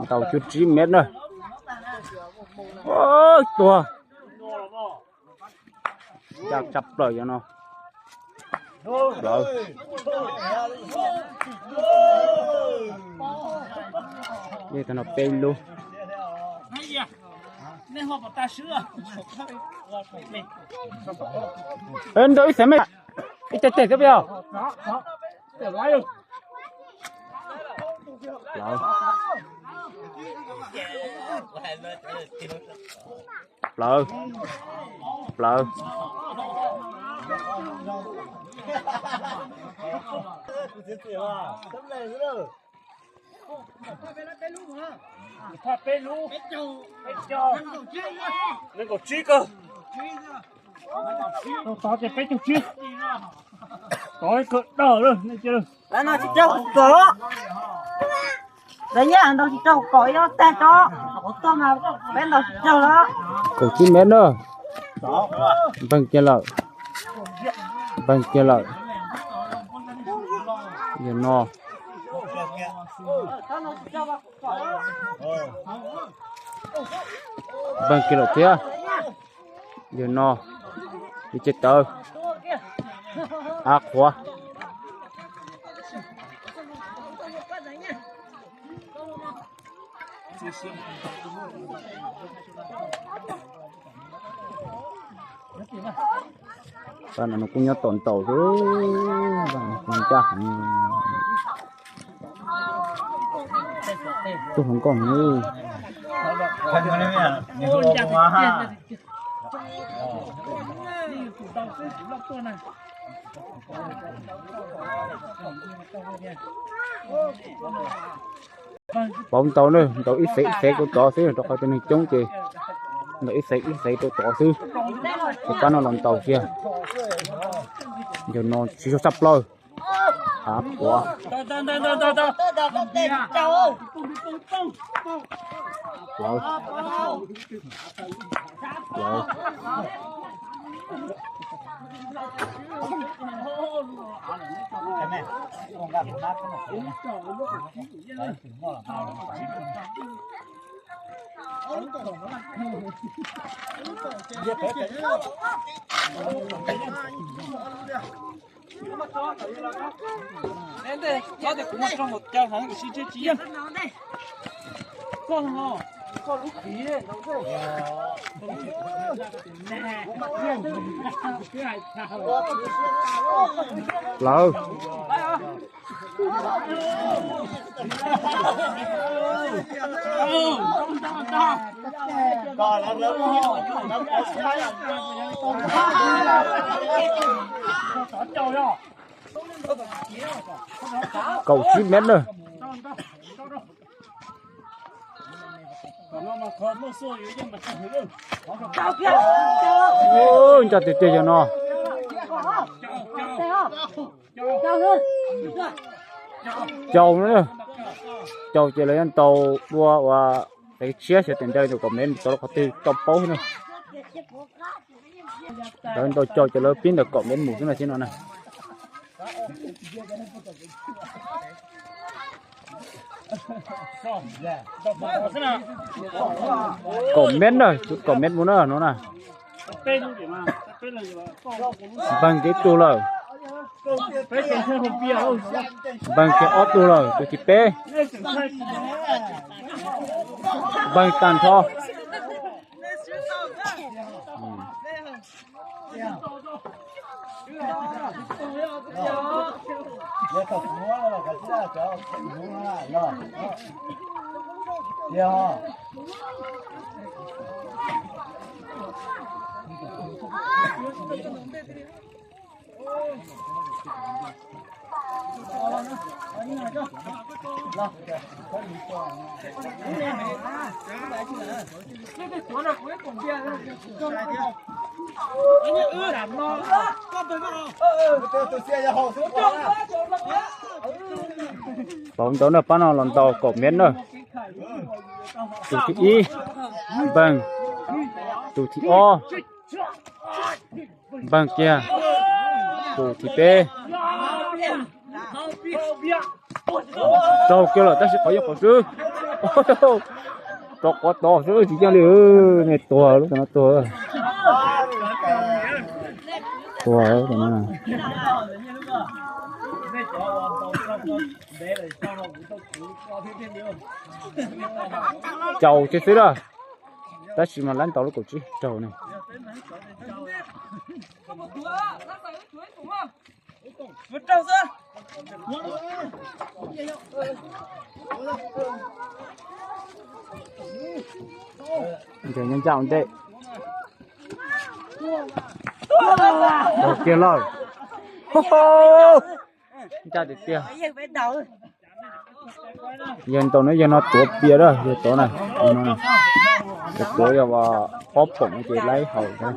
เต่าจุด10 เมตรเลยโอ้ยตัวอยากจับเลยเนาะเลยนี่ขนาดเป็นลูเอ็นโดยเสร็จไหมไอ้เจ๊ก็เปล่าเปล่าเปล่าถ้าเป็นลูกเป็นจอนั่นก็ชี้ก็ต่อจะเป็นจุดชี้ต่อให้เกิดเด้อเลยนี่เจ้าแล้วน่าจะเจ้าก็đấy nhá đâu chỉ trâu cối đó ta cho có tôm nào bên đâu trâu đó cổ 9 mét nữa vâng kia lợi giờ no vâng kia lợi kia giờ no đi chết tơ ác quá bạn nó cũng nhớ tổn tàu chứ bạn không chắc tôi không còn như không có đấy à nhiều không quá ha bóng tàu nữa tàu ít sẽ của tàu xíu tàu coi tên chống chị nó ít sẽ của tàu xíu cái nó làm tàu kia giờ nó chỉ cho sắp rồi hả quá nên đây có thể cũng trong một trang hàng cái chi chi con hò con lúc khí đấy lỡ còn là lớn cầu 9 mét nữa ôi chặt tuyệt cho nó trâu nữa trâu chỉ lấy ăn tàu đua và cái chia sẽ tiền đây được còn nên tôi có tiêu tàu bố nữa rồi tôi cho lấy pin được cộng đến một cái này trên nó này comment rồi chút comment muốn nữa nó nè bằng cái tu lời bằng cái ót tu lời tôi chỉ pe bằng tàn tho bóng tàu là pan nào lần tàu cổ miến rồi tụ thị y vâng tụ thị o vâng kia tụ thị p Đâu kêu là ta sẽ có yêu cầu sư. To có to sư chỉ cho liền này to lúc nó to. To ấy cái nó. Chầu chứ sư đó. Ta chỉ mà lăn tàu lúc cổ chứ chầu này. Vượt trâu ra. Để nhân trọng tệ. Đầu kia rồi. Cha được kia. Dân tàu nó tuột bia đó, dân tàu này. Nó này. Được tối vào bóp phổng chỉ lấy hậu thôi.